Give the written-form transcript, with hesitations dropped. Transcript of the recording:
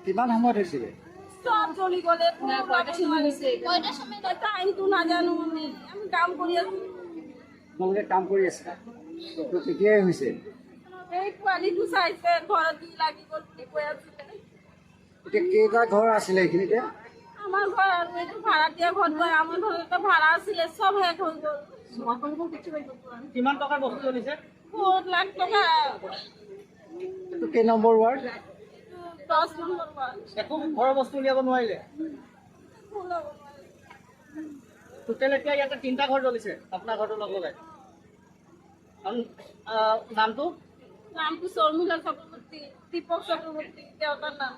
কিমান সময়ত হৈছিলে? সব জ্বলি গলে টাইমটো নাজানো আমি কাম কৰি আছো। তোমালোকে কাম কৰি আছা? তো তেতিয়াই হৈছে। এই পোৱালিটো চাইছে ঘৰত দি লাগি গ'ল বুলি কৈ আছিলে। এতিয়া কেইটা ঘৰ আছিলে এইখিনিতে? আমাৰ ঘৰ আৰু এইটো ভাড়া দিয়া ঘৰ হয়। আমাৰ ঘৰতে ভাড়া আছিলে, চব শেষ হৈ গ'ল। কিমান টকাৰ বস্তু জ্বলিছে? 4 লাখ টকা। এইটো কেই নম্বৰ ৱাৰ্ড? 10 number ward. একো ঘৰৰ বস্তু উলিয়াব নোৱাৰিলে? টোটেল এতিয়া ইয়াতে 3টা ঘৰ জ্বলিছে আপোনাৰ ঘৰটো লগ লগাই। নামটো? নামটো শৰ্মিলা চক্ৰৱৰ্তী, দীপক চক্ৰৱৰ্তী দেউতাৰ নাম।